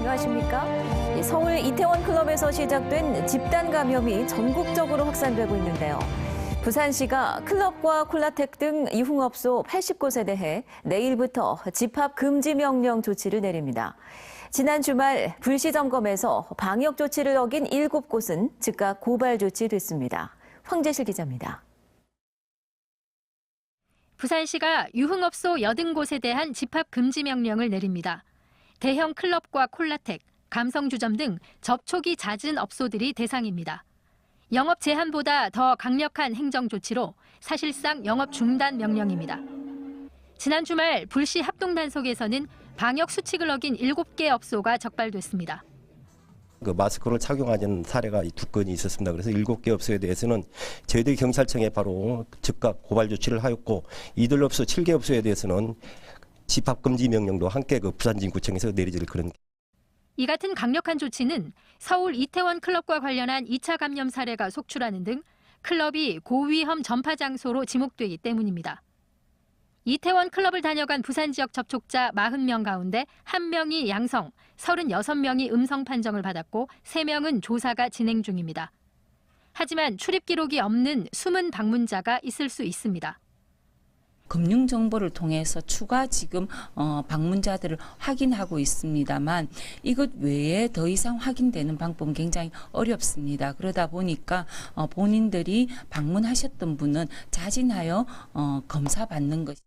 안녕하십니까? 서울 이태원 클럽에서 시작된 집단 감염이 전국적으로 확산되고 있는데요. 부산시가 클럽과 콜라텍 등 유흥업소 80곳에 대해 내일부터 집합 금지 명령 조치를 내립니다. 지난 주말 불시 점검에서 방역 조치를 어긴 7곳은 즉각 고발 조치됐습니다. 황재실 기자입니다. 부산시가 유흥업소 80곳에 대한 집합 금지 명령을 내립니다. 대형 클럽과 콜라텍, 감성주점 등 접촉이 잦은 업소들이 대상입니다. 영업 제한보다 더 강력한 행정 조치로 사실상 영업 중단 명령입니다. 지난 주말 불시 합동단속에서는 방역 수칙을 어긴 7개 업소가 적발됐습니다. 마스크를 착용하지 않은 사례가 2건이 있었습니다. 그래서 7개 업소에 대해서는 저희들 경찰청에 바로 즉각 고발 조치를 하였고, 이들 업소 7개 업소에 대해서는 집합금지 명령도 함께 부산진구청에서 내리질 그런. 이 같은 강력한 조치는 서울 이태원 클럽과 관련한 2차 감염 사례가 속출하는 등 클럽이 고위험 전파 장소로 지목되기 때문입니다. 이태원 클럽을 다녀간 부산 지역 접촉자 40명 가운데 1명이 양성, 36명이 음성 판정을 받았고 3명은 조사가 진행 중입니다. 하지만 출입 기록이 없는 숨은 방문자가 있을 수 있습니다. 금융 정보를 통해서 추가 지금 방문자들을 확인하고 있습니다만 이것 외에 더 이상 확인되는 방법은 굉장히 어렵습니다. 그러다 보니까 본인들이 방문하셨던 분은 자진하여 검사받는 것.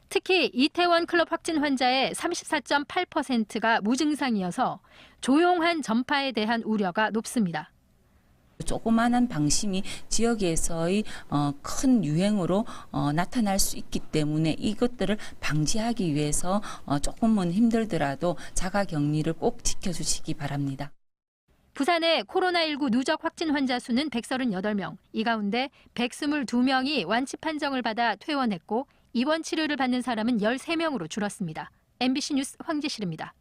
특히 이태원 클럽 확진 환자의 34.8%가 무증상이어서 조용한 전파에 대한 우려가 높습니다. 조그마한 방심이 지역에서의 큰 유행으로 나타날 수 있기 때문에 이것들을 방지하기 위해서 조금은 힘들더라도 자가격리를 꼭 지켜주시기 바랍니다. 부산의 코로나19 누적 확진 환자 수는 138명, 이 가운데 122명이 완치 판정을 받아 퇴원했고 입원 치료를 받는 사람은 13명으로 줄었습니다. MBC 뉴스 황재실입니다.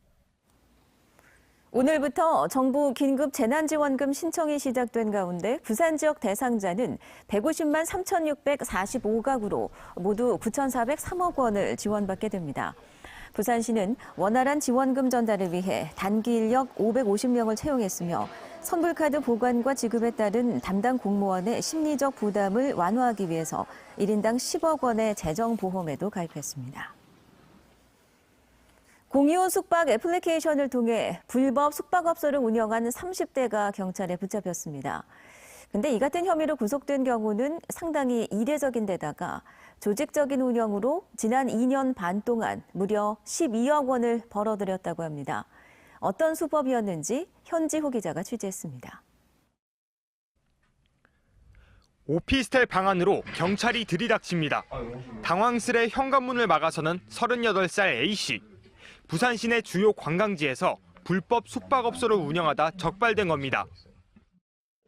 오늘부터 정부 긴급 재난지원금 신청이 시작된 가운데 부산 지역 대상자는 150만 3,645가구로 모두 9,403억 원을 지원받게 됩니다. 부산시는 원활한 지원금 전달을 위해 단기 인력 550명을 채용했으며 선불카드 보관과 지급에 따른 담당 공무원의 심리적 부담을 완화하기 위해서 1인당 10억 원의 재정보험에도 가입했습니다. 공유 숙박 애플리케이션을 통해 불법 숙박업소를 운영하는 30대가 경찰에 붙잡혔습니다. 근데 이 같은 혐의로 구속된 경우는 상당히 이례적인 데다가 조직적인 운영으로 지난 2년 반 동안 무려 12억 원을 벌어들였다고 합니다. 어떤 수법이었는지 현지호 기자가 취재했습니다. 오피스텔 방 안으로 경찰이 들이닥칩니다. 당황스레 현관문을 막아서는 38살 A씨. 부산 시내 주요 관광지에서 불법 숙박업소를 운영하다 적발된 겁니다.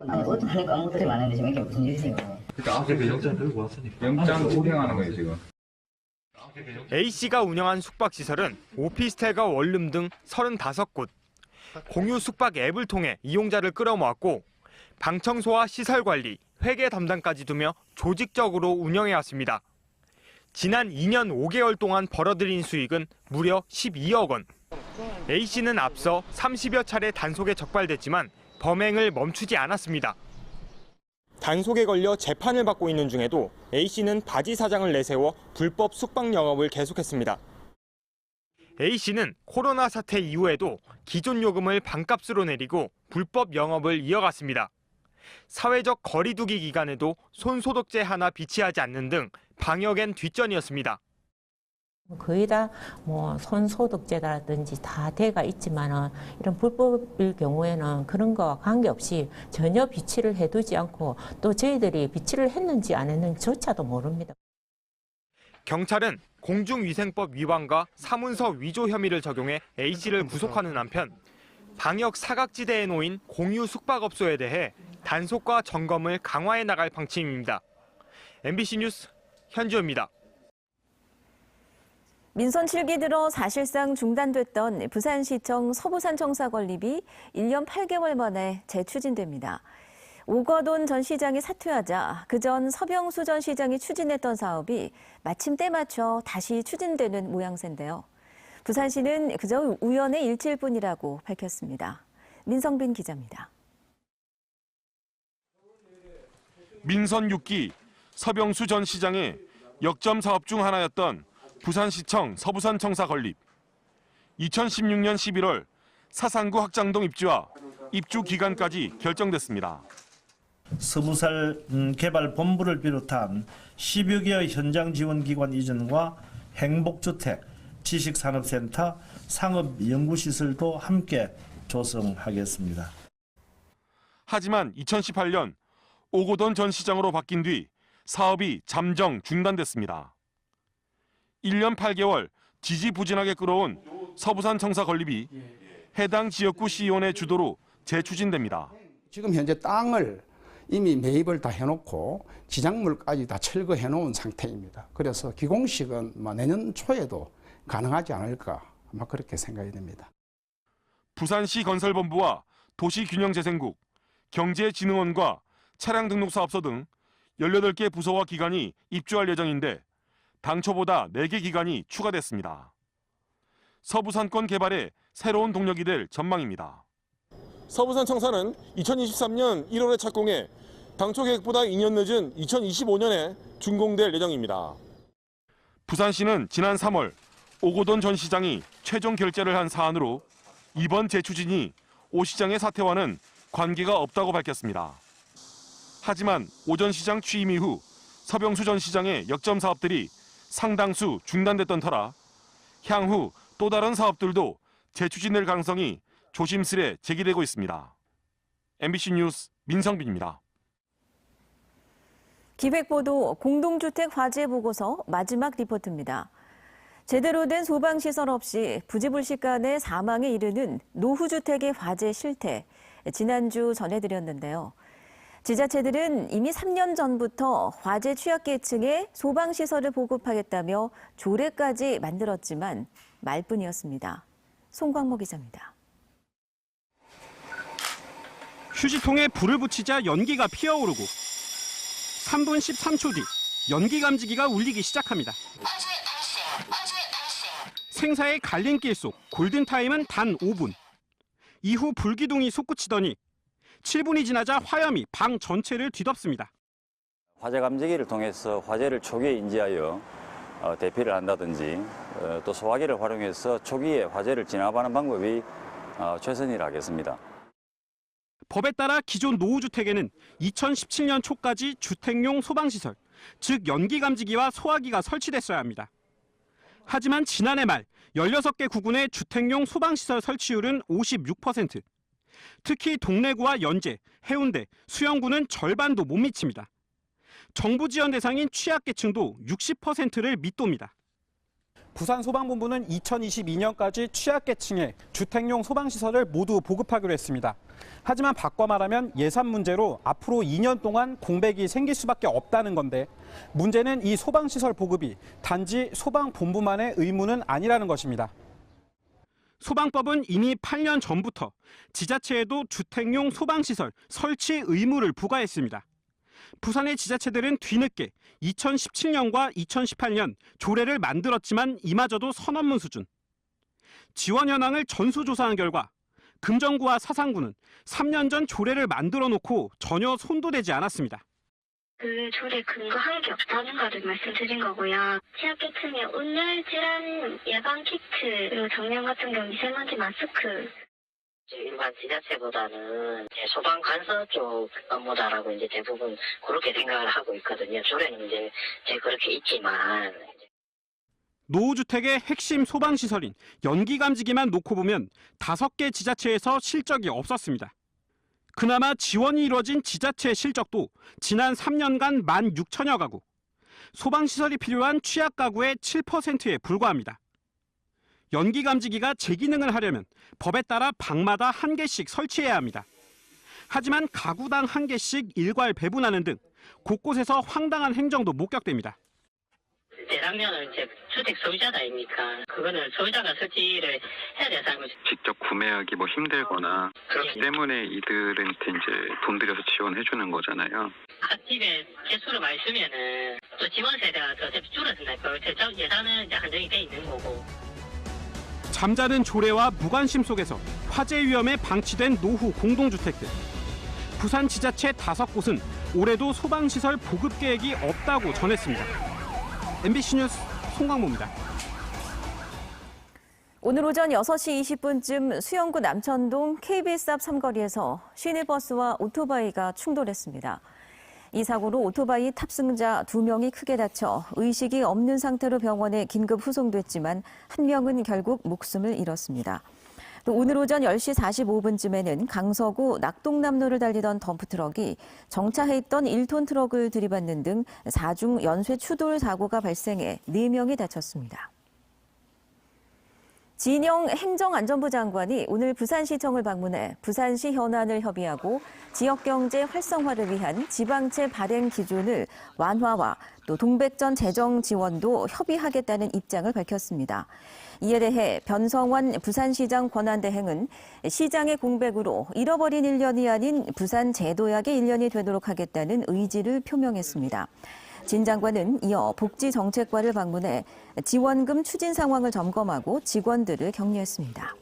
아니 어떡하니까 아무것도 많은데 지금 이게 무슨 일이세요? 그러니까 앞에 영장 들고 왔으니까. 영장 집행하는 거예요 지금. A씨가 운영한 숙박시설은 오피스텔과 원룸 등 35곳. 공유 숙박 앱을 통해 이용자를 끌어모았고 방 청소와 시설 관리, 회계 담당까지 두며 조직적으로 운영해왔습니다. 지난 2년 5개월 동안 벌어들인 수익은 무려 12억 원. A씨는 앞서 30여 차례 단속에 적발됐지만 범행을 멈추지 않았습니다. 단속에 걸려 재판을 받고 있는 중에도 A씨는 바지 사장을 내세워 불법 숙박 영업을 계속했습니다. A씨는 코로나 사태 이후에도 기존 요금을 반값으로 내리고 불법 영업을 이어갔습니다. 사회적 거리 두기 기간에도 손소독제 하나 비치하지 않는 등 방역엔 뒷전이었습니다. 거의 다 손소독제라든지 다 돼가 있지만은 이런 불법일 경우에는 그런 거와 관계없이 전혀 비치를 해두지 않고 또 저희들이 비치를 했는지 안 했는지조차도 모릅니다. 경찰은 공중위생법 위반과 사문서 위조 혐의를 적용해 A씨를 구속하는 한편 방역 사각지대에 놓인 공유 숙박업소에 대해 단속과 점검을 강화해 나갈 방침입니다. MBC 뉴스 현주호입니다. 민선 7기 들어 사실상 중단됐던 부산시청 서부산청사 건립이 1년 8개월 만에 재추진됩니다. 오거돈 전 시장이 사퇴하자 그전 서병수 전 시장이 추진했던 사업이 마침 때 맞춰 다시 추진되는 모양새인데요. 부산시는 그저 우연의 일치일 뿐이라고 밝혔습니다. 민성빈 기자입니다. 민선 6기 서병수 전 시장의 역점 사업 중 하나였던 부산시청 서부산 청사 건립. 2016년 11월 사상구 확장동 입주와 입주 기간까지 결정됐습니다. 서부살 개발본부를 비롯한 10여 개의 현장 지원기관 이전과 행복주택, 지식산업센터, 상업연구시설도 함께 조성하겠습니다. 하지만 2018년 오고돈 전 시장으로 바뀐 뒤 사업이 잠정 중단됐습니다. 1년 8개월 지지부진하게 끌어온 서부산 청사 건립이 해당 지역구 시의원의 주도로 재추진됩니다. 지금 현재 땅을 이미 매입을 다 해놓고 지작물까지 다 철거해 놓은 상태입니다. 그래서 기공식은 내년 초에도 가능하지 않을까 아마 그렇게 생각이 됩니다. 부산시 건설본부와 도시균형재생국, 경제진흥원과 차량등록사업소 등 18개 부서와 기관이 입주할 예정인데 당초보다 4개 기관이 추가됐습니다. 서부산권 개발에 새로운 동력이 될 전망입니다. 서부산 청사는 2023년 1월에 착공해 당초 계획보다 2년 늦은 2025년에 준공될 예정입니다. 부산시는 지난 3월 오고돈 전 시장이 최종 결재를 한 사안으로 이번 재추진이 오 시장의 사태와는 관계가 없다고 밝혔습니다. 하지만 오 전 시장 취임 이후 서병수 전 시장의 역점 사업들이 상당수 중단됐던 터라 향후 또 다른 사업들도 재추진될 가능성이 조심스레 제기되고 있습니다. MBC 뉴스 민성빈입니다. 기획보도 공동주택 화재 보고서 마지막 리포트입니다. 제대로 된 소방시설 없이 부지불식간의 사망에 이르는 노후주택의 화재 실태, 지난주 전해드렸는데요. 지자체들은 이미 3년 전부터 화재 취약계층에 소방시설을 보급하겠다며 조례까지 만들었지만 말뿐이었습니다. 송광모 기자입니다. 휴지통에 불을 붙이자 연기가 피어오르고 3분 13초 뒤 연기 감지기가 울리기 시작합니다. 생사의 갈림길 속 골든타임은 단 5분. 이후 불기둥이 솟구치더니 7분이 지나자 화염이 방 전체를 뒤덮습니다. 화재 감지기를 통해서 화재를 초기에 인지하여 대피를 한다든지 또 소화기를 활용해서 초기에 화재를 진압하는 방법이 최선이라 하겠습니다. 법에 따라 기존 노후주택에는 2017년 초까지 주택용 소방시설, 즉 연기감지기와 소화기가 설치됐어야 합니다. 하지만 지난해 말 16개 구군의 주택용 소방시설 설치율은 56%. 특히 동래구와 연제, 해운대, 수영구는 절반도 못 미칩니다. 정부 지원 대상인 취약계층도 60%를 밑돕니다. 부산소방본부는 2022년까지 취약계층에 주택용 소방시설을 모두 보급하기로 했습니다. 하지만 바꿔 말하면 예산 문제로 앞으로 2년 동안 공백이 생길 수밖에 없다는 건데 문제는 이 소방시설 보급이 단지 소방본부만의 의무는 아니라는 것입니다. 소방법은 이미 8년 전부터 지자체에도 주택용 소방시설 설치 의무를 부과했습니다. 부산의 지자체들은 뒤늦게 2017년과 2018년 조례를 만들었지만 이마저도 선언문 수준. 지원 현황을 전수조사한 결과 금정구와 사상구는 3년 전 조례를 만들어 놓고 전혀 손도 대지 않았습니다. 그 조례 근거한 게 없다는 거를 말씀드린 거고요. 취약계층의 온열 질환 예방 키트, 그리고 정량 같은 경우 미세먼지 마스크. 일반 지자체보다는 소방 관서 쪽 업무다라고 이제 대부분 그렇게 생각을 하고 있거든요. 조례는 이제 그렇게 있지만. 노후주택의 핵심 소방시설인 연기감지기만 놓고 보면 5개 지자체에서 실적이 없었습니다. 그나마 지원이 이루어진 지자체 실적도 지난 3년간 16,000여 가구, 소방시설이 필요한 취약가구의 7%에 불과합니다. 연기감지기가 제 기능을 하려면 법에 따라 방마다 1개씩 설치해야 합니다. 하지만 가구당 1개씩 일괄 배분하는 등 곳곳에서 황당한 행정도 목격됩니다. 대상자는 이제 주택 소유자다 아닙니까? 그거는 소유자가 설치를 해야 돼서 직접 구매하기 힘들거나 그렇기 때문에 이들한테 이제 돈 들여서 지원해 주는 거잖아요. 각 집에 개수를 많이 쓰면은 또 지원 세대가 더 줄어든다니까. 예산은 이제 한정이 돼 있는 거고. 잠자는 조례와 무관심 속에서 화재 위험에 방치된 노후 공동주택들. 부산 지자체 5곳은 올해도 소방시설 보급 계획이 없다고 전했습니다. MBC 뉴스 송광모입니다. 오늘 오전 6시 20분쯤 수영구 남천동 KBS 앞 삼거리에서 시내버스와 오토바이가 충돌했습니다. 이 사고로 오토바이 탑승자 2명이 크게 다쳐 의식이 없는 상태로 병원에 긴급 후송됐지만 한 명은 결국 목숨을 잃었습니다. 또 오늘 오전 10시 45분쯤에는 강서구 낙동남로를 달리던 덤프트럭이 정차해 있던 1톤 트럭을 들이받는 등 4중 연쇄 추돌 사고가 발생해 4명이 다쳤습니다. 진영 행정안전부 장관이 오늘 부산시청을 방문해 부산시 현안을 협의하고 지역경제 활성화를 위한 지방채 발행 기준을 완화와 또 동백전 재정 지원도 협의하겠다는 입장을 밝혔습니다. 이에 대해 변성환 부산시장 권한대행은 시장의 공백으로 잃어버린 1년이 아닌 부산 제도약의 1년이 되도록 하겠다는 의지를 표명했습니다. 진 장관은 이어 복지정책과를 방문해 지원금 추진 상황을 점검하고 직원들을 격려했습니다.